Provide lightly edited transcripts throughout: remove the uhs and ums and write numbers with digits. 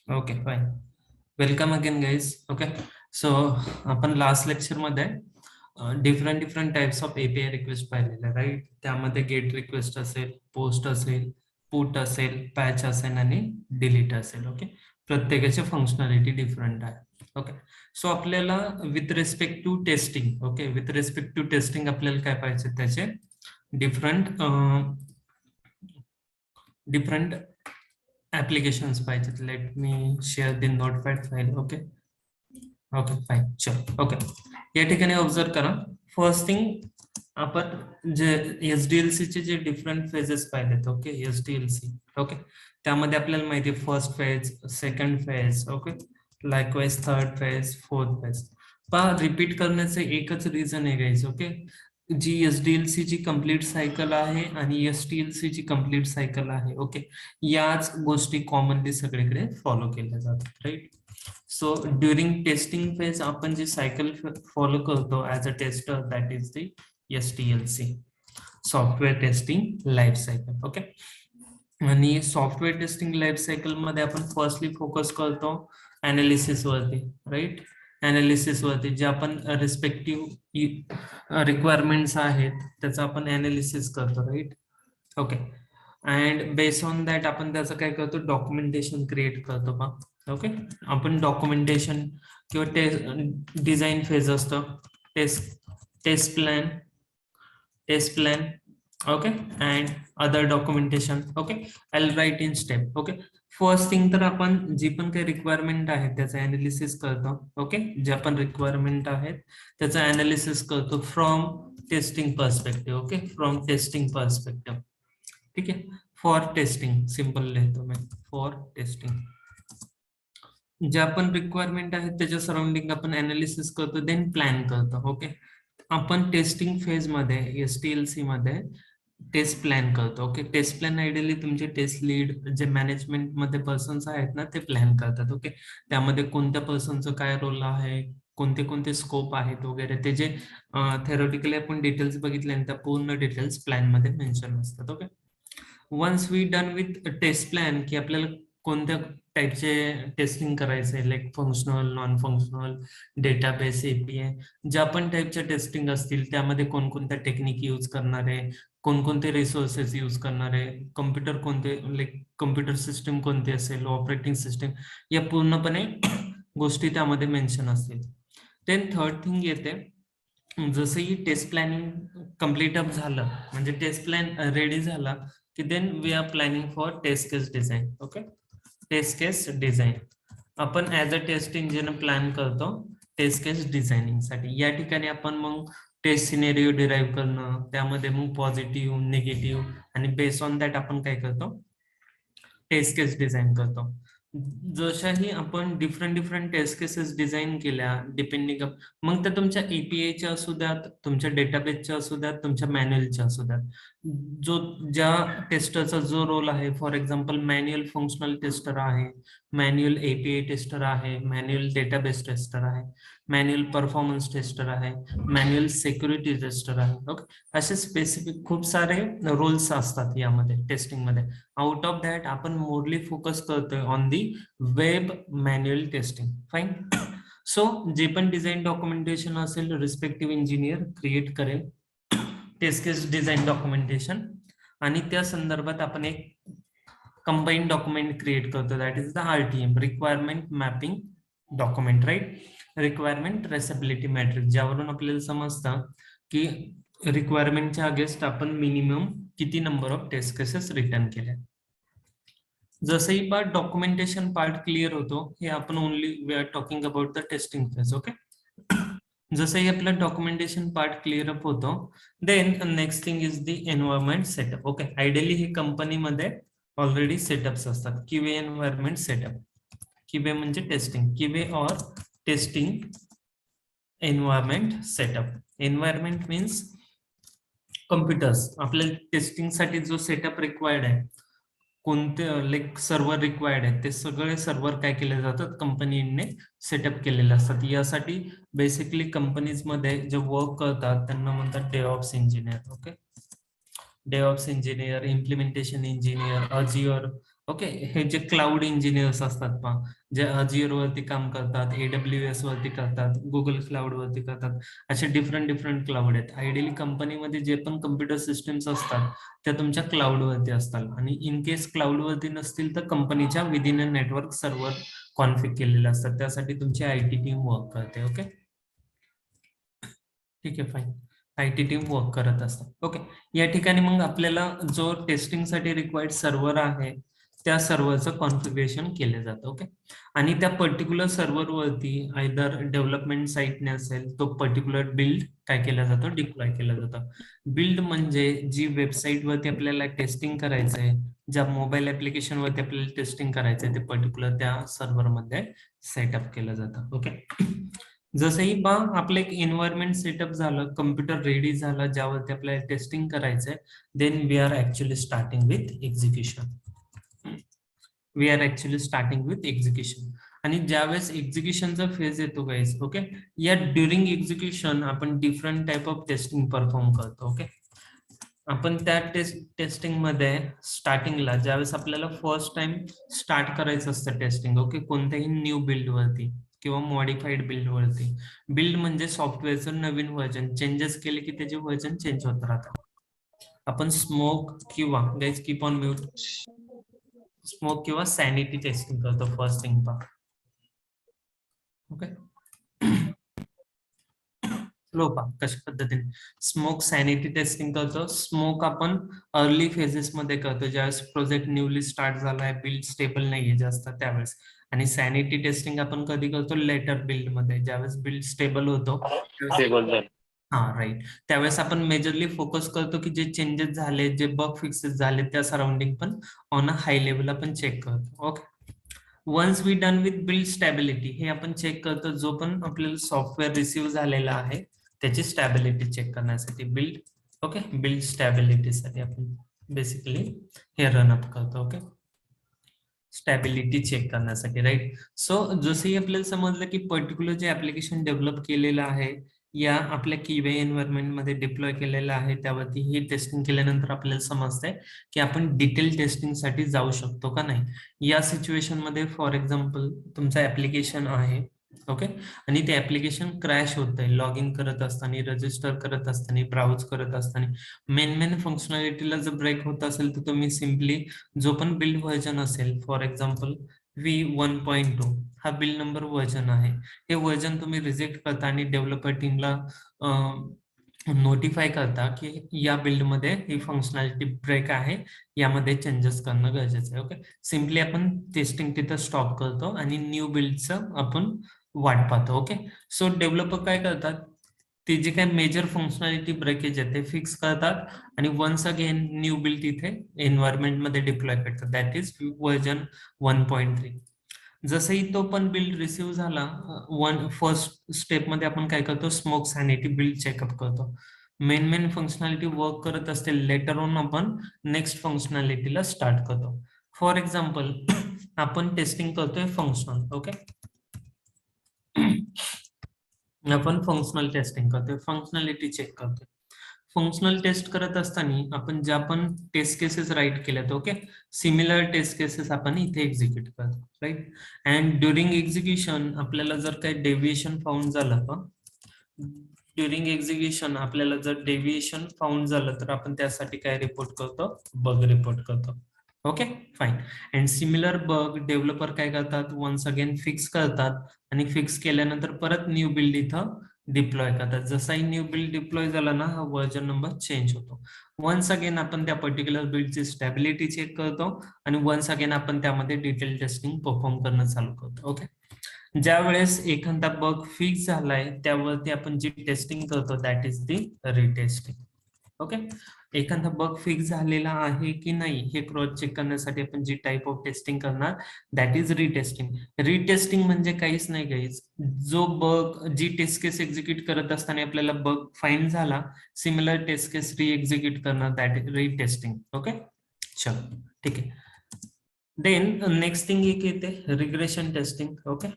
Okay fine. Welcome again guys. Okay, so आपण last lecture मध्ये different different types of API request पाहिलेले, right. त्यामध्ये get request असेल, post असेल, put असेल, पॅच असेल आणि डिलीट असेल. ओके, प्रत्येकाची फंक्शनॅलिटी डिफरंट आहे. ओके, सो आपल्याला with respect to testing, okay, with respect to testing आपल्याला काय पाहिजे, त्याचे डिफरंट डिफरंट applications पाहिजेत. Let me share the notepad file. Okay okay fine, चल. ओके, या ठिकाणी ऑब्झर्व करा. फर्स्ट थिंग, आपण जे एसडीएलसी चे जे डिफरंट फेजेस पाहिलेत. Okay, SDLC. ओके, त्यामध्ये आपल्याला माहिती आहे first phase, second phase, okay, likewise third phase, fourth phase. पहा, रिपीट करण्याचं एकच रिझन आहे गाईज. ओके, जी एसडीएलसी ची कंप्लीट सायकल आहे आणि एसटीएलसी ची कंप्लीट सायकल आहे. ओके, याच गोष्टी कॉमनली सगळीकडे फॉलो केल्या जातात, right. So during testing phase आपण जे सायकल फॉलो करतो as a tester, that is the STLC, software testing life cycle. Okay, आणि सॉफ्टवेअर टेस्टिंग लाईफ सायकल मध्ये आपण फर्स्टली फोकस करतो अनालिसिस वरती, राईट. अनालिसिस वरती जे आपण रिस्पेक्टिव्ह रिक्वायरमेंट्स आहेत त्याचं आपण अनालिसिस करतो, right. Okay, and based on that आपण त्याचं काय करतो, डॉक्युमेंटेशन क्रिएट करतो बा. ओके, आपण डॉक्युमेंटेशन किंवा डिझाईन फेज असतो, test plan. Okay, and other documentation. Okay, I write in step. Okay, first thing तर आपण जी पण काही रिक्वायरमेंट आहे त्याचं अनालिसिस करतो. ओके, ज्या पण रिक्वायरमेंट आहेत त्याचं अनालिसिस करतो from testing perspective. Okay, from testing perspective. ठीक आहे, फॉर टेस्टिंग सिंपल लिहितो मी, फॉर टेस्टिंग. ज्या पण रिक्वायरमेंट आहेत त्याच्या सराउंडिंग आपण अनालिसिस करतो, देन प्लॅन करतो. ओके, आपण टेस्टिंग फेज मध्ये एसटीएलसी मध्ये टेस्ट प्लॅन करतो. ओके, टेस्ट प्लॅन आयडियली तुमचे टेस्ट लीड जे मॅनेजमेंट मध्ये पर्सन्स आहेत ना ते प्लॅन करतात. ओके, त्यामध्ये कोणत्या पर्सनचं काय रोल आहे, कोणते कोणते स्कोप आहेत वगैरे, ते जे थेरोटिकली आपण डिटेल्स बघितले त्या पूर्ण डिटेल्स प्लॅन मध्ये मेन्शन असतात. Okay, once we done with test plan, की आपल्याला कोणत्या टाईपचे टेस्टिंग करायचे, like functional, non functional, database, API, ज्या पण टाईपच्या टेस्टिंग असतील त्यामध्ये कोणकोणत्या टेक्निक यूज करणार आहे, कोणकोणते रिसोर्सेस यूज करणार आहे, कम्प्युटर कोणते, लाईक कम्प्युटर सिस्टम कोणती असेल, ऑपरेटिंग सिस्टम, या पूर्णपणे गोष्टी त्यामध्ये मेन्शन असतील. देन थर्ड थिंग येते, जसंही टेस्ट प्लॅनिंग कम्प्लीट अप झालं, म्हणजे टेस्ट प्लॅन रेडी झाला, की then we are planning for test case design. Okay, test case design आपण as a test engine plan करतो टेस्ट केस डिझायनिंग साठी. या ठिकाणी आपण मग टेस्ट सिनेरिओ डिराईव्ह करणं, त्यामध्ये मग पॉझिटिव्ह, निगेटिव्ह, आणि बेस्ड ऑन दॅट आपण काय करतो, टेस्ट केस डिझाईन करतो. जशाही आपण डिफरंट टेस्ट केसेस डिझाईन केल्या, डिपेंडिंग मग त्या तुमच्या एपीआयच्या असू द्यात, तुमच्या डेटाबेसच्या असू द्यात, तुमच्या मॅन्युअलच्या असू द्यात, जो ज्या टेस्टरचा जो रोल आहे, for example manual functional tester आहे, मॅन्युअल एपीआय टेस्टर आहे, मॅन्युअल डेटाबेस टेस्टर आहे, मॅन्युअल परफॉर्मन्स टेस्टर आहे, मॅन्युअल सिक्युरिटी टेस्टर आहे. ओके, असे स्पेसिफिक खूप सारे रोल्स असतात यामध्ये टेस्टिंग मध्ये. आउट ऑफ दॅट आपण मोरली फोकस करतोय on the web manual testing. Fine. So जे पण डिझाईन डॉक्युमेंटेशन असेल, रिस्पेक्टिव्ह इंजिनियर क्रिएट करेल टेस्ट केस डिझाईन डॉक्युमेंटेशन, आणि त्या संदर्भात आपण एक कंबाईन डॉक्युमेंट क्रिएट करतो, that is the RTM, requirement mapping document, right. Requirement traceability matrix, ज्यावरून आपल्याला समजतं की रिक्वायरमेंटच्या अगेन्स्ट आपण मिनिमम किती number of test cases return केले. जसंही पार्ट डॉक्युमेंटेशन पार्ट क्लिअर होतो, हे आपण only we R talking about the testing phase. Okay, जसंही आपला डॉक्युमेंटेशन पार्ट क्लिअर अप होतो, then next thing is the environment setup. Okay, ideally हे कंपनीमध्ये ऑलरेडी सेटअप्स असतात, क्यूए एन्व्हायरमेंट सेटअप. क्यूए म्हणजे testing, QA or testing environment setup. Environment means computers. आपल्या testing साठी जो सेटअप रिक्वायर्ड आहे, कोणते लाईक सर्व्हर रिक्वायर्ड आहेत, ते सगळे सर्व्हर काय केले जातात, कंपनीने सेटअप केलेले असतात. यासाठी बेसिकली कंपनीज मध्ये जे वर्क करतात त्यांना म्हणतात DevOps engineer. Okay, DevOps engineer, implementation engineer, Azure okay, हे जे क्लाउड इंजिनियर्स असतात पहा, जे अजियर वरती काम करतात, AWS वरती करतात, गुगल क्लाउड वरती करतात, असे डिफरंट क्लाउड आहेत. आयडियली कंपनीमध्ये जे पण कम्प्युटर सिस्टम्स असतात त्या तुमच्या क्लाउड वरती असतात, आणि इन केस क्लाउड वरती नसतील तर कंपनीच्या within a network server config केलेले असतात. त्यासाठी तुमची IT टीम वर्क करते. ओके, ठीक आहे, फाईन. IT टीम वर्क करत असतात. ओके, या ठिकाणी मग आपल्याला जो टेस्टिंगसाठी रिक्वायर्ड सर्व्हर आहे त्या सर्व्हरचं कॉन्फिगरेशन केलं जातं. ओके, आणि त्या पर्टिक्युलर सर्व्हरवरती आयदर डेव्हलपमेंट साईटने असेल तो पर्टिक्युलर बिल्ड काय केला जातो, डिप्लॉय केला जातो. बिल्ड म्हणजे जी वेबसाईट वरती आपल्याला टेस्टिंग करायचं आहे, ज्या मोबाईल ऍप्लिकेशन वरती आपल्याला टेस्टिंग करायचं आहे, ते पर्टिक्युलर त्या सर्व्हरमध्ये सेटअप केलं जातं. ओके, जसंही बा आपलं एक एन्व्हायरमेंट सेटअप झालं, कम्प्युटर रेडी झाला, ज्यावरती आपल्याला टेस्टिंग करायचंय, then we are actually starting with execution. We are actually starting with execution. आणि ज्यावेळेस एक्झिक्युशनचा फेज येतो गाईज, ओके, या ड्युरिंग एक्झिक्युशन आपण different type of testing perform करतो. ओके, आपण त्या टेस्टिंग मध्ये स्टार्टिंगला ज्यावेळेस आपल्याला फर्स्ट टाइम स्टार्ट करायचं असतं टेस्टिंग, ओके, कोणत्याही न्यू बिल्ड वरती किंवा मॉडिफाईड बिल्ड वरती. बिल्ड म्हणजे सॉफ्टवेअरचं नवीन व्हर्जन, चेंजेस केले की त्याचे व्हर्जन चेंज होत राहतात. आपण स्मोक किंवा guys keep on mute, smoke किंवा सॅनिटी टेस्टिंग करतो फर्स्ट थिंग पा. ओके, फ्लो पा कशा पद्धतीने स्मोक सॅनिटी टेस्टिंग करतो. स्मोक आपण अर्ली फेजेस मध्ये करतो, ज्यावेळेस प्रोजेक्ट न्यूली स्टार्ट झालाय, बिल्ड स्टेबल नाहीये जास्त त्यावेळेस. आणि सॅनिटी टेस्टिंग आपण कधी करतो, लेटर बिल्ड मध्ये, ज्यावेळेस बिल्ड स्टेबल होतो. हा, राईट. त्यावेळेस आपण मेजरली फोकस करतो की जे चेंजेस झाले, जे बग फिक्सेस झाले, त्या सराउंडिंग पण ऑन अ हाय लेवल आपण चेक करतो. Okay, once we done with build stability, हे आपण चेक करतो जो पण आपल्याला सॉफ्टवेअर रिसीव्ह झालेला आहे त्याची स्टॅबिलिटी चेक करण्यासाठी बिल्ड. ओके, बिल्ड स्टॅबिलिटीसाठी आपण बेसिकली हे रनअप करतो. ओके, स्टॅबिलिटी चेक करण्यासाठी, राईट. सो जसंही आपल्याला समजलं की पर्टिक्युलर जे ऍप्लिकेशन डेव्हलप केलेलं आहे या आपल्या कीवे एन्व्हायरमेंट मध्ये डिप्लॉय केलेलं आहे, त्यावरती ही टेस्टिंग केल्यानंतर आपल्याला समजतंय की आपण डिटेल टेस्टिंग साठी जाऊ शकतो का नाही. या सिच्युएशन मध्ये फॉर एक्झाम्पल तुमचं ऍप्लिकेशन आहे, ओके, आणि ते ऍप्लिकेशन क्रॅश होत आहे लॉग इन करत असताना, रजिस्टर करत असताना, ब्राउज करत असताना, मेन फंक्शनॅलिटीला जर ब्रेक होत असेल तर तुम्ही सिम्पली जो पण बिल्ड व्हर्जन असेल, फॉर एक्झाम्पल V1.2 हा बिल्ड नंबर व्हर्जन आहे, हे व्हर्जन तुम्ही रिजेक्ट करता आणि डेव्हलपर टीमला नोटिफाय करता की या बिल्ड मध्ये ही फंक्शनॅलिटी ब्रेक आहे, यामध्ये चेंजेस करणं गरजेचं आहे. ओके, सिम्पली आपण टेस्टिंग तिथं स्टॉप करतो आणि न्यू बिल्डचं आपण वाट पाहतो. ओके, सो डेव्हलपर काय करतात, ते जे काही मेजर फंक्शनॅलिटी ब्रेकेज आहे ते फिक्स करतात आणि वन्स अगेन न्यू बिल्ड तिथे एन्व्हायरमेंट मध्ये डिप्लॉय करतात, दॅट इज व्हर्जन 1.3. जसंही तो पण बिल्ड रिसीव्ह झाला, फर्स्ट स्टेप मध्ये आपण काय करतो, स्मोक सॅनिटी बिल्ड चेकअप करतो. मेन फंक्शनॅलिटी वर्क करत असते, लेटर ऑन आपण नेक्स्ट फंक्शनॅलिटीला स्टार्ट करतो. फॉर एक्झाम्पल आपण टेस्टिंग करतोय फंक्शनल. ओके, आपण फंक्शनल टेस्टिंग करतोय, फंक्शनॅलिटी चेक करतोय. फंक्शनल टेस्ट करत असताना आपण ज्या पण टेस्ट केसेस राईट केल्यात, ओके, सिमिलर टेस्ट केसेस आपण इथे एक्झिक्यूट करतो, राईट. अँड ड्युरिंग एक्झिक्युशन आपल्याला जर काही डेव्हिएशन फाउंड झालं, ड्युरिंग एक्झिक्युशन आपल्याला जर डेव्हिएशन फाउंड झालं तर आपण त्यासाठी काय रिपोर्ट करतो, बग रिपोर्ट करतो. Okay, fine. And similar bug developer काय करतात, वन्स अगेन फिक्स करतात आणि फिक्स केल्यानंतर परत न्यू बिल्ड इथं डिप्लॉय करतात. जसाही न्यू बिल्ड डिप्लॉय झाला ना, हा व्हर्जन नंबर चेंज होतो. वन्स अगेन आपण त्या पर्टिक्युलर बिल्डची स्टॅबिलिटी चेक करतो आणि वन्स अगेन आपण त्यामध्ये डिटेल टेस्टिंग परफॉर्म करणं चालू करतो. ओके, ज्या वेळेस एखादा बग फिक्स झालाय त्यावरती आपण जी टेस्टिंग करतो that is the retesting. Okay, एखादा बग फिक्स झालेला आहे की नाही हे क्रॉस चेक करण्यासाठी आपण जी टाइप ऑफ टेस्टिंग करणार दॅट इज रिटेस्टिंग. रिटेस्टिंग म्हणजे काहीच नाही गाईज, जो बग जी टेस्ट केस एक्झिक्यूट करत असताना आपल्याला बग फाइंड झाला, सिमिलर टेस्ट केस री एक्झिक्यूट करणार, दॅट इज रिटेस्टिंग. ओके, चलो ठीक आहे. देन नेक्स्ट थिंग एक येते regression testing. Okay,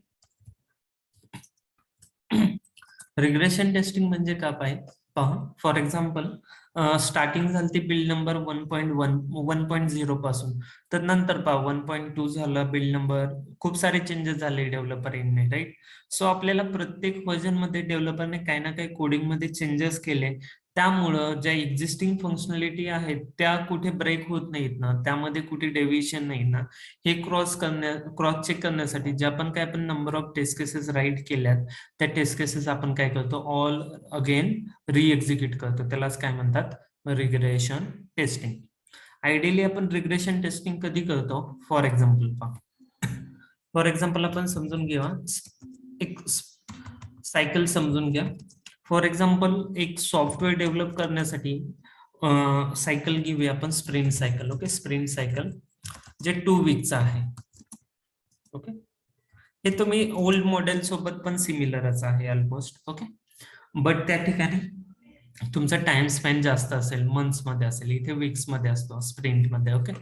regression testing म्हणजे काय पाहिजे पहा. फॉर एक्झाम्पल स्टार्टिंग झाली ती बिल्ड नंबर 1.0 पासून, तर नंतर पहा 1.2 झाला बिल्ड नंबर, खूप सारे चेंजेस झाले डेव्हलपर इनने, राईट. सो आपल्याला प्रत्येक व्हर्जन मध्ये डेव्हलपरने काही ना काही कोडिंग मध्ये चेंजेस केले, त्यामुळं ज्या एक्झिस्टिंग फंक्शनॅलिटी आहेत त्या कुठे ब्रेक होत नाहीत ना, त्यामध्ये कुठे डेव्हिएशन नाही ना, हे क्रॉस चेक करण्यासाठी जे आपण काय आपण number of test cases write केल्यात, त्या टेस्ट केसेस आपण काय करतो, ऑल अगेन री-एक्झिक्यूट करतो. त्यालाच काय म्हणतात, रिग्रेशन टेस्टिंग. आयडियली आपण रिग्रेशन टेस्टिंग कधी करतो, फॉर एक्झाम्पल फॉर एक्झाम्पल आपण समजून घ्या, एक सायकल समजून घ्या. फॉर एक्झाम्पल एक सॉफ्टवेअर डेव्हलप करण्यासाठी सायकल घेऊया आपण, sprint cycle. Okay, sprint cycle जे 2 वीकचा आहे. ओके, हे तुम्ही ओल्ड मॉडेल सोबत पण सिमिलरच आहे ऑलमोस्ट. ओके, बट त्या ठिकाणी तुमचा टाइम स्पॅन जास्त असेल, मंथ्स मध्ये असेल, इथे वीक्स मध्ये असतो स्प्रिंट मध्ये. ओके,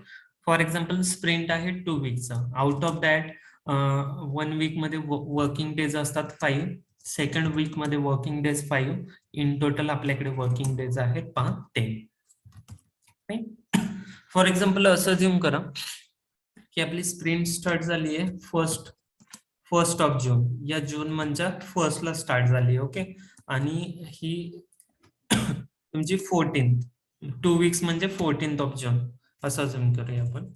फॉर एक्झाम्पल स्प्रिंट आहे 2 वीकचा, आउट ऑफ दॅट 1 वीक मध्ये वर्किंग डेज असतात 5, सेकंड वीक मध्ये वर्किंग डेज 5, इन टोटल आपल्याकडे वर्किंग डेज आहेत 10. फॉर एक्झाम्पल असं ज्यूम करा की आपली स्प्रिंट स्टार्ट झाली आहे फर्स्ट ऑफ जून, या जून मंथच्या फर्स्टला स्टार्ट झाली. ओके, आणि ही तुमची 14th, 2 वीक्स म्हणजे 14th ऑफ जून, असं अजून करूया आपण.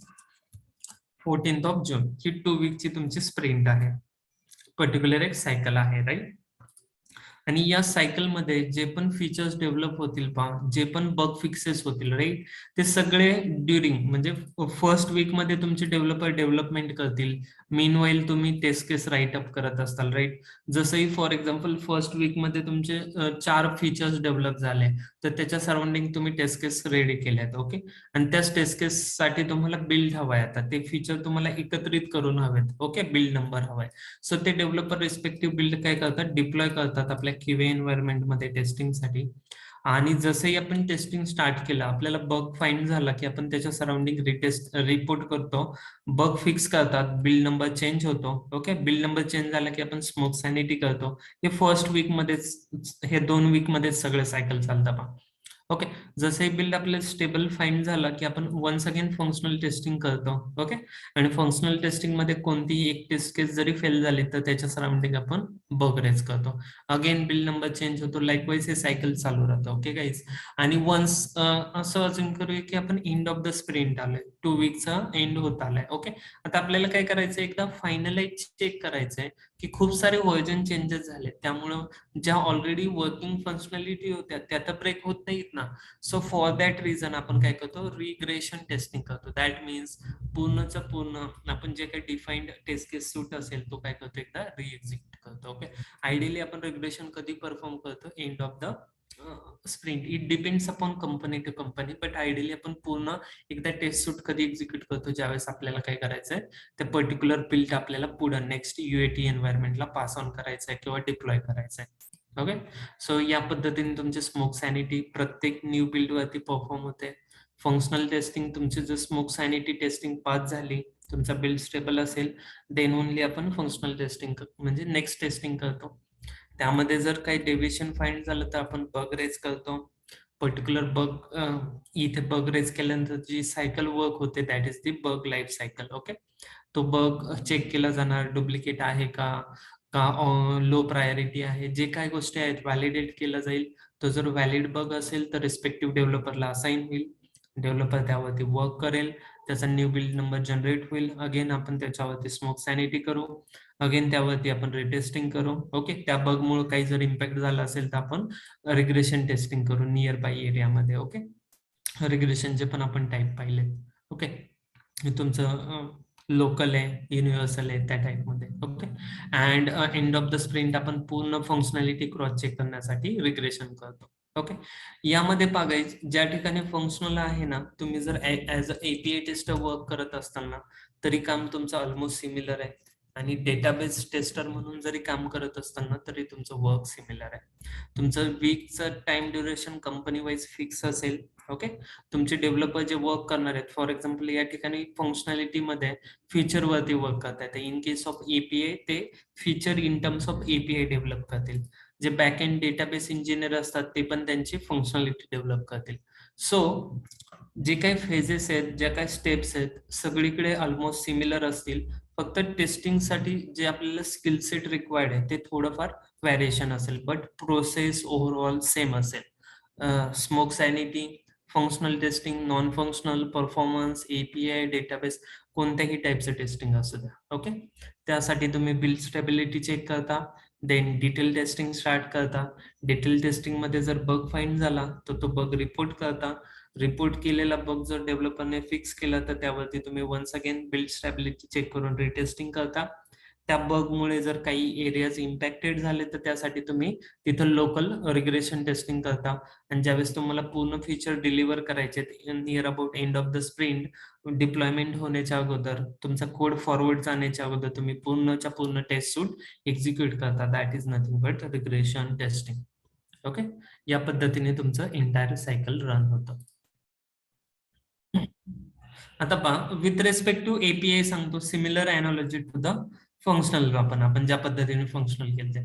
14th ऑफ जून ही 2 वीकची तुमची स्प्रिंट आहे, पर्टिक्युलर एक सायकल आहे, राईट. आणि या सायकल मध्ये जे पण फीचर्स डेव्हलप होतील पहा, जे पण बग फिक्सेस होतील, राईट, ते सगळे ड्युरिंग म्हणजे फर्स्ट वीक मध्ये तुमचे डेव्हलपर डेव्हलपमेंट करतील, मीनवाईल तुम्ही टेस्ट केस राईट अप करत असताल, राईट. जसंही फॉर एक्झाम्पल फर्स्ट वीक मध्ये तुमचे 4 फीचर्स डेव्हलप झाले, तर त्याच्या सराउंडिंग तुम्ही टेस्ट केस रेडी केल्यात. ओके, आणि त्याच टेस्ट केस साठी तुम्हाला बिल्ड हवाय, आता ते फीचर तुम्हाला एकत्रित करून हवेत. ओके, बिल्ड नंबर हवाय. सो ते डेव्हलपर रिस्पेक्टिव्ह बिल्ड काय करतात, डिप्लॉय करतात आपल्या क्यूए एन्व्हायरमेंट मध्ये टेस्टिंगसाठी. आणि जसंही आपण टेस्टिंग स्टार्ट केलं, आपल्याला बग फाइंड झाला की आपण त्याच्या सराउंडिंग रिपोर्ट करतो, बग फिक्स करतात, बिल्ड नंबर चेंज होतो. ओके, बिल्ड नंबर चेंज झाला की आपण स्मोक सॅनिटी करतो. हे फर्स्ट वीक मध्येच, हे 2 वीक मध्येच सगळे सायकल चालतं पहा. ओके, जसे बिल्ड आपल्याला स्टेबल फाइंड झाला की आपण वन्स अगेन फंक्शनल टेस्टिंग करतो. ओके, आणि फंक्शनल टेस्टिंग मध्ये कोणतीही एक टेस्ट केस जरी फेल झाली तर त्याच्या सराउंडिंग आपण बग रेज करतो, अगेन बिल्ड नंबर चेंज होतो, लाईकवाईज हे सायकल चालू राहतं. ओके गाईज, आणि वन्स असं अजून करूया की आपण एंड ऑफ द स्प्रिंट आलोय, 2 वीकचा एंड होत आलाय. ओके, आता आपल्याला काय करायचं, एकदा फायनलाइज चेक करायचंय की खूप सारे व्हर्जन चेंजेस झाले, त्यामुळं ज्या ऑलरेडी वर्किंग फंक्शनॅलिटी होत्या त्या तर ब्रेक होत नाहीत ना. सो फॉर दॅट रिझन आपण काय करतो, रिग्रेशन टेस्टिंग करतो. दॅट मीन्स पूर्णचा पूर्ण आपण जे काही डिफाईन्ड टेस्ट केस सूट असेल तो काय करतो, एकदा रिएक्झिक्यूट करतो. ओके, आयडियली आपण रिग्रेशन कधी परफॉर्म करतो, end of the sprint. It depends upon company to company, but ideally आपण पूर्ण एकदा टेस्ट सूट कधी एक्झिक्यूट करतो, ज्यावेळेस आपल्याला काय करायचंय, ते पर्टिक्युलर बिल्ड आपल्याला पुढे नेक्स्ट युएटी एन्व्हायरमेंटला पास ऑन करायचंय किंवा डिप्लॉय करायचंय. ओके, सो या पद्धतीने तुमचे स्मोक सॅनिटी प्रत्येक न्यू बिल्ड वरती परफॉर्म होते. फंक्शनल टेस्टिंग, तुमची जर स्मोक सॅनिटी टेस्टिंग पास झाली, तुमचा बिल्ड स्टेबल असेल, देन ओनली आपण फंक्शनल टेस्टिंग म्हणजे नेक्स्ट टेस्टिंग करतो. त्यामध्ये जर काही डेव्हिएशन फाइंड झालं तर आपण बग रेज करतो, पर्टिक्युलर बग. इथे बग रेज केल्यानंतर जी सायकल वर्क होते that is the bug life cycle. Okay, तो बग चेक केला जाणार, डुप्लिकेट आहे का लो प्रायोरिटी आहे, जे काही गोष्टी आहेत व्हॅलिडेट केलं जाईल. तो जर व्हॅलिड बग असेल तर रिस्पेक्टिव्ह डेव्हलपरला असाइन होईल, डेव्हलपर त्यावरती वर्क करेल, त्याचा न्यू बिल्ड नंबर जनरेट होईल, अगेन आपण त्याच्यावरती स्मोक सॅनिटी करू, अगेन त्यावरती आपण रिटेस्टिंग करू. ओके, त्या बग मुळे काही जर इम्पॅक्ट झाला असेल तर आपण रिग्रेशन टेस्टिंग करू नियर बाय एरियामध्ये. ओके, रिग्रेशनचे पण आपण टाईप पाहिले. ओके, तुमचं लोकल आहे, युनिव्हर्सल आहे, त्या टाइप मध्ये. Okay, and end of the sprint आपण पूर्ण फंक्शनॅलिटी क्रॉस चेक करण्यासाठी रिग्रेशन करतो. ओके, यामध्ये बघायच ज्या ठिकाणी फंक्शनल आहे ना, तुम्ही जर as a API tester work करत असताना तरी काम तुमचं ऑलमोस्ट सिमिलर आहे, आणि डेटाबेस टेस्टर म्हणून जरी काम करत असताना तरी तुमचं वर्क सिमिलर आहे. तुमचं वीकचं time duration company wise fix असेल. ओके, तुमचे डेव्हलपर जे वर्क करणार आहेत, फॉर एक्झाम्पल या ठिकाणी फंक्शनॅलिटी मध्ये फीचर वरती वर्क करतात, इन केस ऑफ एपीआय ते feature in terms of API develop करतील. जे बॅक एंड डेटाबेस इंजिनियर असतात ते पण त्यांची फंक्शनॅलिटी डेव्हलप करतील. सो जे काही फेजेस आहेत, ज्या काही स्टेप्स आहेत, सगळीकडे ऑलमोस्ट सिमिलर असतील. फक्त टेस्टिंगसाठी जे आपल्याला स्किल सेट रिक्वायर्ड आहे ते थोडंफार व्हॅरिएशन असेल, बट प्रोसेस ओव्हरऑल सेम असेल. Smoke sanity, functional testing, non functional, performance, API, database, कोणत्याही टाईपचं टेस्टिंग असू द्या. ओके, त्यासाठी तुम्ही बिल्ड स्टेबिलिटी चेक करता, देन डिटेल टेस्टिंग स्टार्ट करता. डिटेल टेस्टिंग मध्ये जर बग फाइंड झाला तर तो बग रिपोर्ट करता. रिपोर्ट केलेला बग जर डेव्हलपरने फिक्स केला तर त्यावरती तुम्ही once again build stability check करून रिटेस्टिंग करता. त्या बग मुळे जर काही एरियाज इम्पॅक्टेड झाले तर त्यासाठी तुम्ही तिथं लोकल रिग्रेशन टेस्टिंग करता. आणि ज्यावेळेस तुम्हाला पूर्ण फीचर डिलिव्हर करायचे near about end of the sprint, deployment होण्याच्या अगोदर, तुमचा कोड फॉरवर्ड जाण्याच्या अगोदर तुम्ही पूर्णच्या पूर्ण टेस्ट सूट एक्झिक्यूट करता. That is nothing but regression testing. Okay, या पद्धतीने तुमचं एंटायर सायकल रन होतं. आता पहा, विथ रेस्पेक्ट टू एपीआय सांगतो similar analogy to the functional. आपण ज्या पद्धतीने फंक्शनल केले.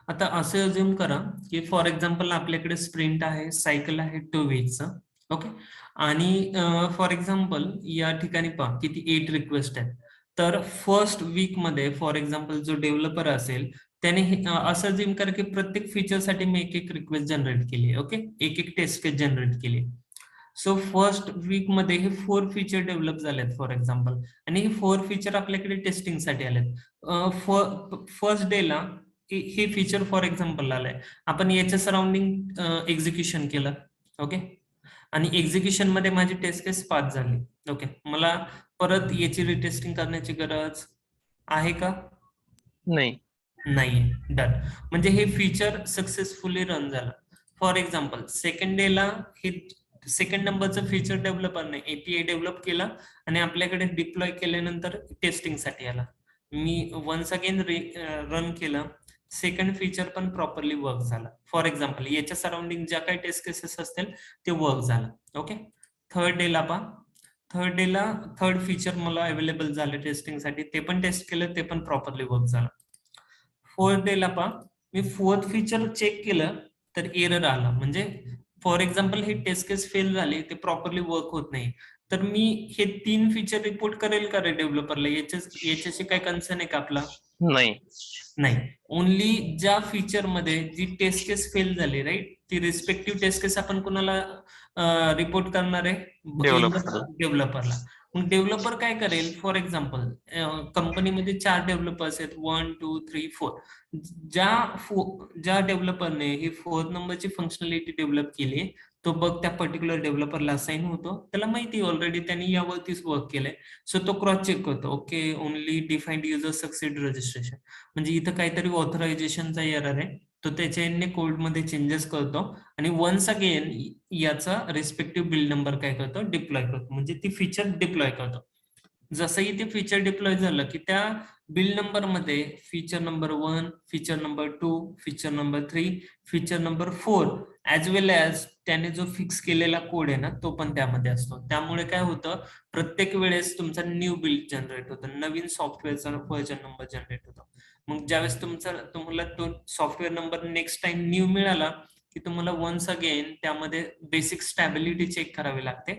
आता असे अज्युम करा की फॉर एक्झाम्पल आपल्याकडे स्प्रिंट आहे, सायकल आहे 2 वीकचं. ओके, आणि फॉर एक्झाम्पल या ठिकाणी पहा किती 8 रिक्वेस्ट आहेत. तर फर्स्ट वीक मध्ये फॉर एक्झाम्पल जो डेव्हलपर असेल त्याने असं अज्युम करा की प्रत्येक फीचरसाठी मी एक रिक्वेस्ट जनरेट केली. ओके, एक टेस्ट केस जनरेट केली. सो फर्स्ट वीक मध्ये हे 4 फीचर डेव्हलप झालेत फॉर एक्झाम्पल, आणि हे 4 फीचर आपल्याकडे टेस्टिंग साठी आलेत. फर्स्ट डे ला हे फीचर फॉर एक्झाम्पल आलंय, आपण याच्या सराउंडिंग एक्झिक्युशन केलं. ओके, आणि एक्झिक्युशन मध्ये माझी टेस्ट केस पास झाली. ओके, मला परत याची रिटेस्टिंग करण्याची गरज आहे का? नाही. डन. म्हणजे हे फीचर सक्सेसफुली रन झालं. फॉर एक्झाम्पल सेकंड डे ला हे सेकंड नंबरचं फीचर डेव्हलपरने एपीआय डेव्हलप केला आणि आपल्याकडे डिप्लॉय केल्यानंतर टेस्टिंग साठी आला. मी वन्स अगेन रन केलं, सेकंड फीचर पण प्रॉपरली वर्क झाला. फॉर एक्झाम्पल याच्या सराउंडिंग ज्या काही टेस्ट केसेस असतील ते वर्क झालं. ओके, थर्ड डेला पहा, थर्ड फीचर मला अवेलेबल झालं टेस्टिंगसाठी, ते पण टेस्ट केलं, ते पण प्रॉपरली वर्क झालं. फोर्थ डेला पहा, मी फोर्थ फीचर चेक केलं तर एरर आला. म्हणजे फॉर एक्झाम्पल हे टेस्ट केस फेल झाले, ते प्रॉपरली वर्क होत नाही. तर मी हे 3 फीचर रिपोर्ट करेल का रे डेव्हलपरला? याच्याशी काय कन्सर्न आहे का आपला? नाही. ओनली ज्या फीचर मध्ये जी टेस्ट केस फेल झाली, राईट, ती रिस्पेक्टिव्ह टेस्ट केस आपण कोणाला रिपोर्ट करणार आहे? डेव्हलपरला. मग डेव्हलपर काय करेल? फॉर एक्झाम्पल कंपनीमध्ये 4 डेव्हलपर्स आहेत, 1 2 3 4. ज्या डेव्हलपरने ही 4th नंबरची फंक्शनॅलिटी डेव्हलप केली तो बग त्या पर्टिक्युलर डेव्हलपरला असाइन होतो. त्याला माहिती ऑलरेडी त्यांनी यावरतीच वर्क केलंय. सो तो क्रॉस चेक करतो, okay only defined user succeed registration, म्हणजे इथं काहीतरी ऑथरायझेशनचा एरर आहे. तो त्याच्या कोडमध्ये चेंजेस करतो आणि वन्स अगेन याचा रिस्पेक्टिव्ह बिल्ड नंबर काय करतो? डिप्लॉय करतो. म्हणजे ती फीचर डिप्लॉय करतो. जसंही ते फीचर डिप्लॉय झालं की त्या बिल्ड नंबर मध्ये feature number 1, feature number 2, feature number 3, feature number 4 as well as त्याने जो फिक्स केलेला कोड आहे ना तो पण त्यामध्ये असतो. त्यामुळे काय होतं, प्रत्येक वेळेस तुमचा न्यू बिल्ड जनरेट होतो, नवीन सॉफ्टवेअरचा व्हर्जन नंबर जनरेट होतो. मग ज्यावेळेस तुम्हाला तो software number next time new मिळाला की तुम्हाला वन्स अगेन त्यामध्ये बेसिक स्टॅबिलिटी चेक करावी लागते.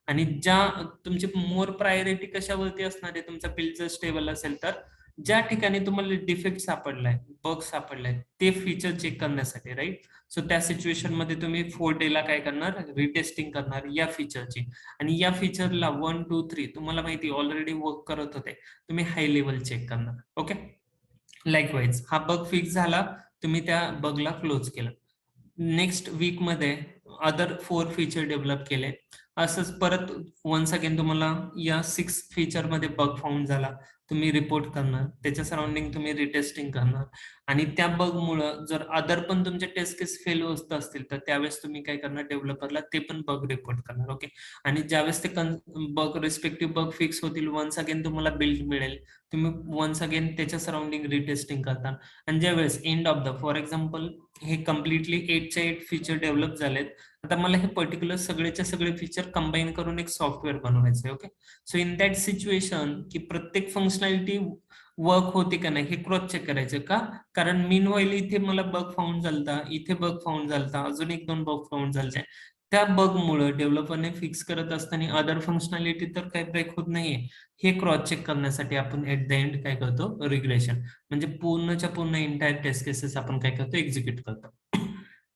आणि ज्या तुमची मोर प्रायोरिटी कशावरती असणार आहे, तुमचा बिल्ड जर स्टेबल असेल तर ज्या ठिकाणी तुम्हाला डिफेक्ट सापडलाय, बग सापडलाय, ते फीचर चेक करण्यासाठी, राईट. सो त्या सिच्युएशन मध्ये तुम्ही 4 डेला काय करणार? रिटेस्टिंग करणार या फीचरची. आणि या फीचरला 1 2 3 तुम्हाला माहिती ऑलरेडी वर्क करत होते, तुम्ही हाय लेवल चेक करणार. ओके, लाईकवाईज हा बग फिक्स झाला, तुम्ही त्या बगला क्लोज केलं. नेक्स्ट वीक मध्ये अदर 4 फीचर डेव्हलप केले. असंच परत वन्स अगेन तुम्हाला या 6 फीचर मध्ये बग फाउंड झाला, तुम्ही रिपोर्ट करणार, त्याच्या सराउंडिंग तुम्ही रिटेस्टिंग करणार. आणि त्या बग मुळे जर अदर पण तुमचे टेस्ट केस फेल होत असतील तर त्यावेळेस तुम्ही काय करणार? डेव्हलपरला ते पण बग रिपोर्ट करणार. ओके, आणि ज्यावेळेस ते बग रिस्पेक्टिव्ह बग फिक्स होतील, वन्स अगेन तुम्हाला बिल्ड मिळेल, तुम्ही वन्स अगेन त्याच्या सराउंडिंग रिटेस्टिंग करता. आणि ज्यावेळेस end of the for example हे कम्प्लिटली 8च्या 8 फीचर डेव्हलप झालेत, आता मला हे पर्टिक्युलर सगळेच्या सगळे फीचर कंबाईन करून एक सॉफ्टवेअर बनवायचं आहे. Okay, so in that situation की प्रत्येक फंक्शनॅलिटी वर्क होते का नाही हे क्रॉस चेक करायचं का, कारण मीन व्हाईल इथे मला बग फाउंड झालता, इथे बग फाउंड झालता, अजून 1-2 बग फाउंड झालते. त्या बग मुळे डेव्हलपरने फिक्स करत असताना अदर फंक्शनॅलिटी तर काही ब्रेक होत नाहीये हे क्रॉस चेक करण्यासाठी आपण ऍट द एंड काय करतो, रिग्रेशन, म्हणजे पूर्णच्या पूर्ण इंटायर टेस्ट केसेस आपण काय करतो, एक्झिक्यूट करतो.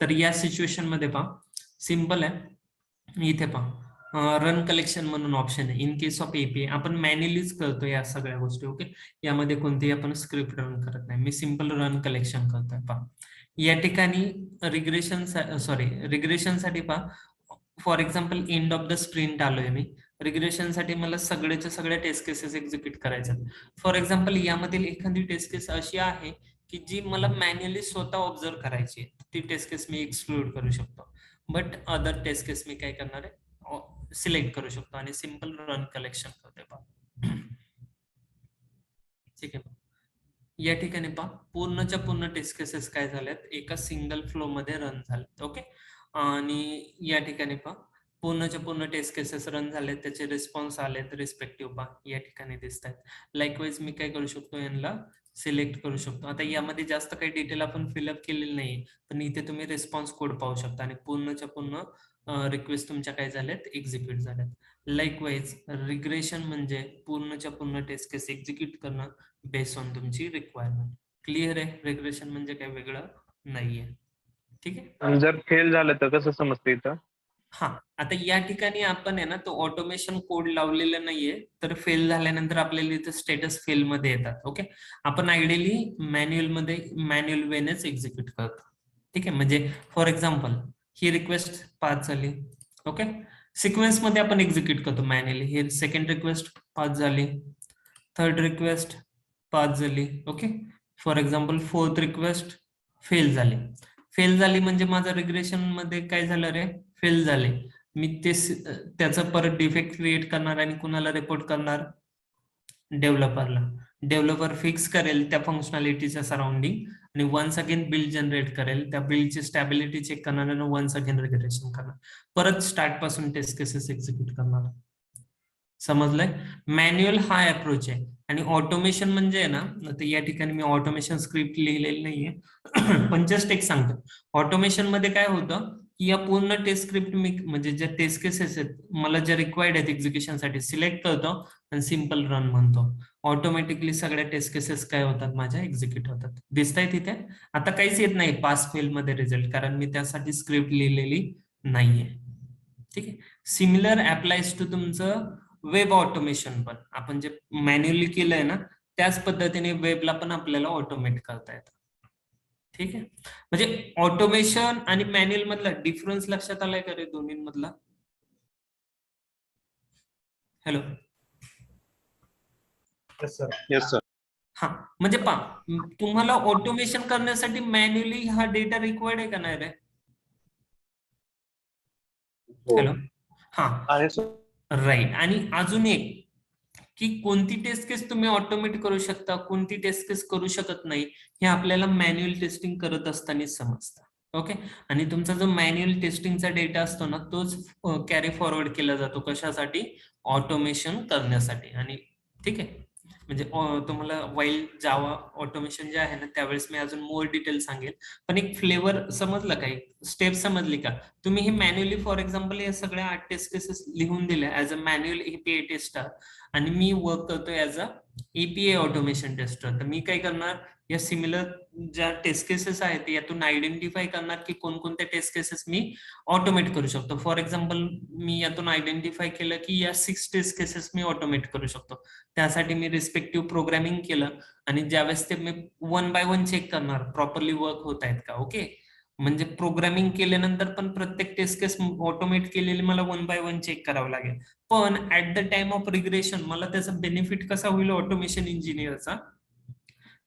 तर या सिच्युएशन मध्ये पहा सिंपल आहे, इथे पहा रन कलेक्शन म्हणून ऑप्शन आहे. इन केस ऑफ एपीआय आपण मॅन्युअलीच करतो या सगळ्या गोष्टी. ओके, यामध्ये कोणतीही आपण स्क्रिप्ट रन करत नाही. मी सिंपल रन कलेक्शन करतोय. पहा या ठिकाणी रिग्रेशन साठी पहा, for example end of the sprint आलोय मी, रिग्रेशन साठी मला सगळ्याच्या सगळ्या टेस्ट केसेस एक्झिक्यूट करायच्या. फॉर एक्झाम्पल यामधील एखादी टेस्ट केस अशी आहे की जी मला मॅन्युअली स्वतः ऑब्झर्व करायची, ती टेस्ट केस मी एक्सक्लूड करू शकतो. बट अदर टेस्ट केस मी काय करणार आहे, सिलेक्ट करू शकतो आणि सिंपल रन कलेक्शन करतोय. पहा ठीक आहे, या ठिकाणी पहा पूर्णच्या पूर्ण टेस्ट केसेस काय झाल्यात, एका सिंगल फ्लो मध्ये रन झालेत. ओके, आणि या ठिकाणी पहा पूर्णच्या पूर्ण टेस्ट केसेस रन झालेत, त्याचे रिस्पॉन्स आलेत रिस्पेक्टिव्ह पहा या ठिकाणी दिसत आहेत. लाईकवाईज मी काय करू शकतो, यांना सिलेक्ट करू शकतो. आता यामध्ये जास्त काही डिटेल आपण फिलअप केलेली नाही, पण इथे तुम्ही रिस्पॉन्स कोड पाहू शकता आणि पूर्णच्या पूर्ण रिक्वेस्ट तुमच्या काय झाल्यात, एक्झिक्यूट झाल्यात. लाईकवाईज रिग्रेशन म्हणजे पूर्णच्या पूर्ण टेस्ट केस एक्झिक्यूट करणं बेस्ड ऑन तुमची रिक्वायरमेंट. क्लिअर आहे, रिग्रेशन म्हणजे काही वेगळं नाहीये. ठीक आहे, जर फेल झालं तर कसं समजतं इथं? हा, आता या ठिकाणी आपण आहे ना तो ऑटोमेशन कोड लावलेला नाहीये, तर फेल झाल्यानंतर आपल्याला इथे स्टेटस फेल मध्ये येतात. ओके, आपण आयडियली मॅन्युअल वेनेच एक्झिक्यूट करतो. ठीक आहे, म्हणजे for example he request pass झाली. ओके, सिक्वेन्स मध्ये आपण एक्झिक्यूट करतो मॅन्युअली. ही सेकंड रिक्वेस्ट पास झाली, थर्ड रिक्वेस्ट पास झाली. Okay, for example fourth request fail झाली म्हणजे माझं रिग्रेशन मध्ये काय झालं रे, फेल झाले. मी त्याचा परत डिफेक्ट क्रिएट करणार आणि कुणाला रिपोर्ट करणार, डेव्हलपरला. डेव्हलपर फिक्स करेल त्या फंक्शनॅलिटीच्या सराउंडिंग आणि वन्स अगेन बिल्ड जनरेट करेल, त्या बिल्डची स्टॅबिलिटी चेक करणार आणि वन्स अगेन रिग्रेशन करणार, परत स्टार्ट पासून टेस्ट केसेस एक्झिक्यूट करणार. समजलंय, मॅन्युअल हा अप्रोच आहे. आणि ऑटोमेशन म्हणजे आहे ना, तर या ठिकाणी मी ऑटोमेशन स्क्रिप्ट लिहिलेली नाहीये पण जस्ट एक सांगतो. ऑटोमेशन मध्ये काय होतं की या पूर्ण टेस्ट स्क्रिप्ट मी म्हणजे ज्या टेस्ट केसेस आहेत मला ज्या रिक्वायर्ड आहेत एक्झिक्युशन साठी सिलेक्ट करतो आणि सिंपल रन म्हणतो. ऑटोमॅटिकली सगळ्या टेस्ट केसेस काय होतात, माझ्या एक्झिक्यूट होतात. दिसताय तिथे आता काहीच येत नाही पास फेल मध्ये रिझल्ट, कारण मी त्यासाठी स्क्रिप्ट लिहिलेली नाहीये. ठीक आहे, सिमिलर अप्लायज टू तुमचं वेब ऑटोमेशन. पण आपण जे मॅन्युअली केलंय ना त्याच पद्धतीने वेबला पण आपल्याला ऑटोमेट करता येतं. ठीक आहे, म्हणजे ऑटोमेशन आणि मॅन्युअल मधला डिफरन्स लक्षात आलाय का रे दोन्हीमधला? Hello, yes sir. हा, म्हणजे पहा तुम्हाला ऑटोमेशन करण्यासाठी मॅन्युअली हा डेटा रिक्वायर्ड आहे का नाही रे? हॅलो, हा आहे सर. राईट. आणि अजून एक की कोणती टेस्ट केस तुम्ही ऑटोमेट करू शकता, कोणती टेस्ट केस करू शकत नाही, हे आपल्याला मॅन्युअल टेस्टिंग करत असताना समजतं. ओके, आणि तुमचा जो मॅन्युअल टेस्टिंगचा डेटा असतो ना तोच कॅरी फॉरवर्ड केला जातो कशासाठी, ऑटोमेशन करण्यासाठी. आणि ठीक आहे, म्हणजे तुम्हाला वाईल जावा ऑटोमेशन जे आहे ना त्यावेळेस मी अजून मोर डिटेल सांगेल, पण एक फ्लेवर समजलं का, एक स्टेप समजली का? तुम्ही हे मॅन्युअली फॉर एक्झाम्पल या सगळ्या 8 टेस्ट केसेस लिहून दिल्या as a manual API tester आणि मी वर्क करतोय as a API automation tester. तर मी काय करणार, या सिमिलर ज्या टेस्ट केसेस आहेत यातून आयडेंटिफाय करणार की कोणकोणत्या टेस्ट केसेस मी ऑटोमेट करू शकतो. फॉर एक्झाम्पल मी यातून आयडेंटिफाय केलं की या 6 टेस्ट केसेस मी ऑटोमेट करू शकतो. त्यासाठी मी रिस्पेक्टिव्ह प्रोग्रामिंग केलं आणि ज्यावेळेस ते मी 1 बाय 1 चेक करणार प्रॉपरली वर्क होत आहेत का. ओके, म्हणजे प्रोग्रामिंग केल्यानंतर पण प्रत्येक टेस्ट केस ऑटोमेट केलेली मला 1 बाय 1 चेक करावं लागेल. पण at the time of regression मला त्याचा बेनिफिट कसा होईल ऑटोमेशन इंजिनियरचा,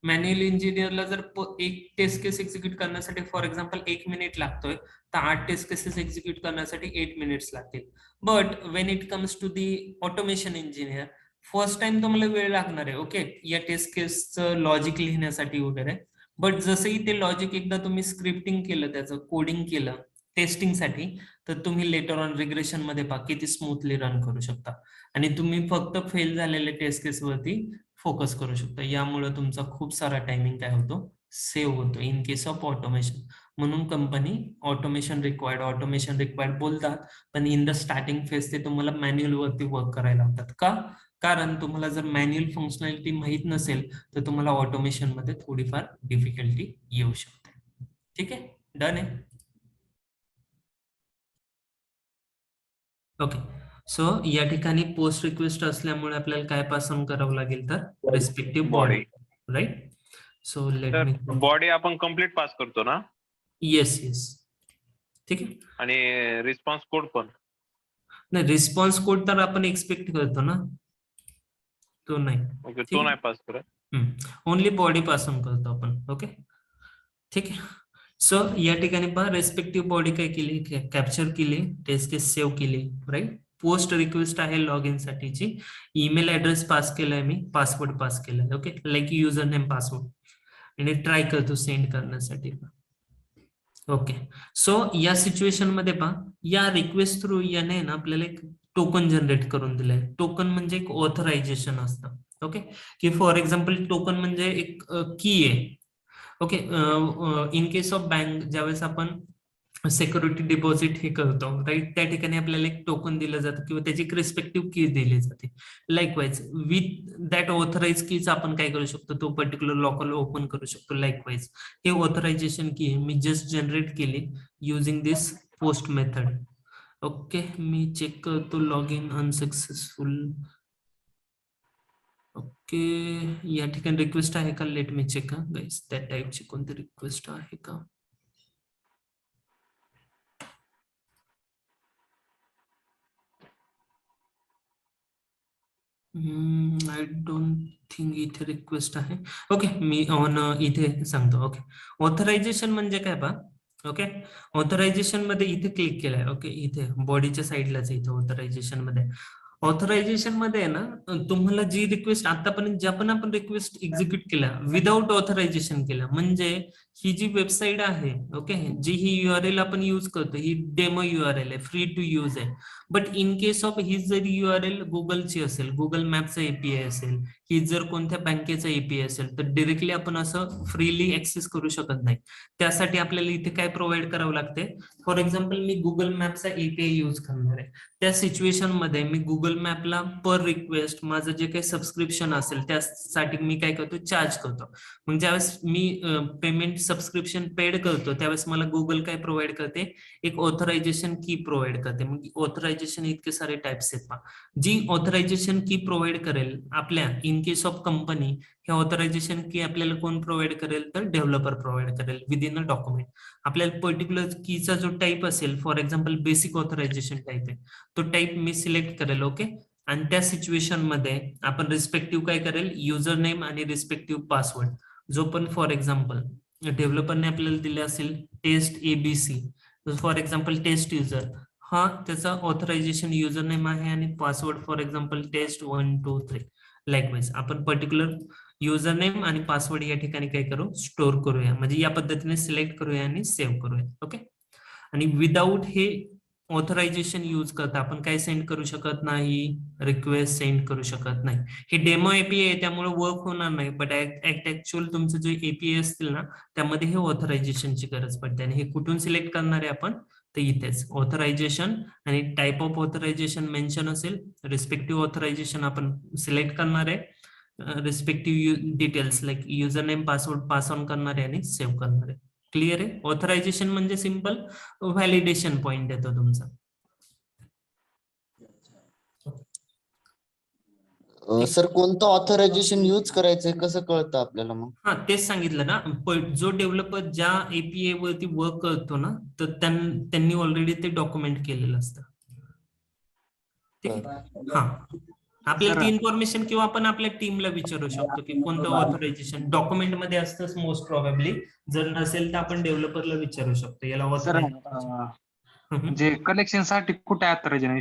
मॅन्युअल इंजिनियरला जर एक टेस्ट केस एक्झिक्यूट करण्यासाठी फॉर एक्झाम्पल 1 मिनिट लागतोय, तर 8 टेस्ट केसेस एक्झिक्यूट करण्यासाठी 8 मिनिट्स लागतील. But when it comes to the automation engineer, first time तुम्हाला वेळ लागणार आहे ओके या टेस्ट केसचं लॉजिक लिहिण्यासाठी वगैरे. बट जसंही ते लॉजिक एकदा तुम्ही स्क्रिप्टिंग केलं, त्याचं कोडिंग केलं टेस्टिंगसाठी, तर तुम्ही लेटर ऑन रिग्रेशन मध्ये पहा किती स्मूथली रन करू शकता. आणि तुम्ही फक्त फेल झालेल्या टेस्ट केस वरती फोकस करू शकता. यामुळे तुमचा खूप सारा टायमिंग काय होतो, सेव्ह होतो इन केस ऑफ ऑटोमेशन. म्हणून कंपनी ऑटोमेशन रिक्वायर्ड बोलतात, पण इन द स्टार्टिंग फेज ते तुम्हाला मॅन्युअल वरती वर्क करायला लावतात. का? कारण तुम्हाला जर मॅन्युअल फंक्शनॅलिटी माहित नसेल तर तुम्हाला ऑटोमेशन मध्ये थोडीफार डिफिकल्टी येऊ शकते. ठीक आहे, डन आहे. ओके, सो या ठिकाणी पोस्ट रिक्वेस्ट असल्यामुळे आपल्याला काय पास ऑन करावं लागेल तर respective body, right? So let me, body आपण कम्प्लीट पास करतो ना? येस येस, ठीक आहे. आणि रिस्पॉन्स कोड पण? नाही, रिस्पॉन्स कोड तर आपण एक्सपेक्ट करतो ना, तो नाही. ओके, तो नाही पास करत. ओनली बॉडी पासून करतो आपण. ओके, ठीक आहे. सो या ठिकाणी पहा, रेस्पेक्टिव्ह बॉडी काय केली, कॅप्चर केली, टेस्ट केस सेव्ह केली, राईट? पोस्ट रिक्वेस्ट आहे लॉग इन साठीची, ईमेल ऍड्रेस पास केलाय मी, पासवर्ड पास केलाय. Okay, like user name password, आणि ट्राय करतो सेंड करण्यासाठी. ओके, सो या सिच्युएशन मध्ये पहा, या रिक्वेस्ट थ्रू याने ना आपल्याला एक टोकन जनरेट करून दिलंय. टोकन म्हणजे एक ऑथरायझेशन असतं. ओके, की फॉर एक्झाम्पल टोकन म्हणजे एक की आहे. Okay, in case of bank ज्यावेळेस आपण सिक्युरिटी डिपॉझिट हे करतो, राईट, त्या ठिकाणी आपल्याला एक टोकन दिलं जातं किंवा त्याची एक रिस्पेक्टिव्ह की दिली जाते. लाईकवाईज विथ दॅट ऑथराइज कीच आपण काय करू शकतो, तो पर्टिक्युलर लॉकर ओपन करू शकतो. लाईकवाईज हे ऑथरायझेशन की मी जस्ट जनरेट केली युजिंग दिस पोस्ट मेथड. ओके, मी चेक करतो लॉग इन अनसक्सेसफुल. ओके, या ठिकाणी रिक्वेस्ट आहे का, लेट मी चेक. गाईस, त्या टाईपची कोणती रिक्वेस्ट आहे का? आय डोंट थिंक इथे रिक्वेस्ट आहे. ओके, मी ऑन इथे सांगतो. ओके, ऑथरायझेशन म्हणजे काय पहा. ओके, ऑथरायझेशन मध्ये इथे क्लिक केलंय. ओके, इथे बॉडीच्या साईडलाच इथे ऑथरायझेशन मध्ये. ऑथरायझेशन मध्ये आहे ना, तुम्हाला जी रिक्वेस्ट आतापर्यंत ज्या पण आपण रिक्वेस्ट एक्झिक्यूट केल्या विदाउट ऑथरायझेशन केल्या, म्हणजे ही जी वेबसाईट आहे, ओके, जी ही URL आपण युज करतो, ही डेमो URL आहे, फ्री टू यूज आहे. बट इन केस ऑफ ही जर URL गुगलची असेल, गुगल मॅपचा API असेल, ही जर कोणत्या बँकेचा API असेल, तर डिरेक्टली आपण असं फ्रीली ऍक्सेस करू शकत नाही. त्यासाठी आपल्याला इथे काय प्रोव्हाइड करावं लागते. फॉर एक्झाम्पल मी गुगल मॅपचा API युज करणार आहे. त्या सिच्युएशन मध्ये मी गुगल मॅपला पर रिक्वेस्ट माझं जे काही सबस्क्रिप्शन असेल त्यासाठी मी काय करतो, चार्ज करतो. मग ज्यावेळेस मी पेमेंट सबस्क्रिप्शन पेड करतो त्यावेळेस मला गुगल काय प्रोव्हाइड करते, एक ऑथरायझेशन की प्रोव्हाइड करते. मग ऑथरायझेशन इतके सारे टाइप्स आहेत पहा. जी ऑथरायझेशन की प्रोव्हाइड करेल आपल्या इन केस ऑफ कंपनी, हे ऑथरायझेशन की आपल्याला कोण प्रोव्हाइड करेल तर डेव्हलपर प्रोव्हाइड करेल विदिन अ डॉक्युमेंट. आपल्याला पर्टिक्युलर कीचा जो टाईप असेल, for example basic authorization type आहे, तो टाईप मी सिलेक्ट करेल. ओके, आणि त्या सिच्युएशन मध्ये आपण रिस्पेक्टिव्ह काय करेल, युजर नेम आणि रिस्पेक्टिव्ह पासवर्ड, जो पण फॉर एक्झाम्पल डेव्हलपरने आपल्याला दिले असेल test ABC, for example test user, हा त्याचा ऑथरायझेशन युजर नेम आहे आणि password for example test 1 2 3. Likewise आपण पर्टिक्युलर युजर नेम आणि पासवर्ड या ठिकाणी काय करू, स्टोअर करूया, म्हणजे या पद्धतीने सिलेक्ट करूया आणि सेव्ह करूया. ओके, आणि विदाउट हे ऑथरायझेशन यूज करता आपण काय सेंड करू शकत नाही, रिक्वेस्ट सेंड करू शकत नाही. हे डेमो API आहे त्यामुळे वर्क होणार नाही. बट ऍक्च्युअल तुमचं जे API असतील ना, त्यामध्ये हे ऑथरायझेशनची गरज पडते. आणि हे कुठून सिलेक्ट करणार आहे आपण, तर इथेच ऑथरायझेशन आणि टाइप ऑफ ऑथरायझेशन मेन्शन असेल, रिस्पेक्टिव्ह ऑथरायझेशन आपण सिलेक्ट करणार आहे, respective details like user name password pass on करणार आहे आणि सेव्ह करणार आहे. क्लिअर आहे. ऑथरायझेशन म्हणजे सिंपल व्हॅलिडेशन पॉइंट येतो तुमचा. सर कोणतं ऑथरायझेशन यूज करायचंय कसं कळतं आपल्याला मग? हा, तेच सांगितलं ना, जो डेव्हलपर ज्या API वरती वर्क करतो ना, तर त्यांनी ऑलरेडी ते डॉक्युमेंट केलेलं असतं. ठीक आहे. हा, आपल्याला ती इन्फॉर्मेशन किंवा आपण आपल्या टीमला विचारू शकतो की कोणतं ऑथरायझेशन डॉक्युमेंट मध्ये असतं मोस्ट प्रॉबेबली. जर नसेल तर आपण डेव्हलपरला विचारू शकतो याला ऑथरायझेशन. म्हणजे कलेक्शन साठी कुठे ऑथरायझेशन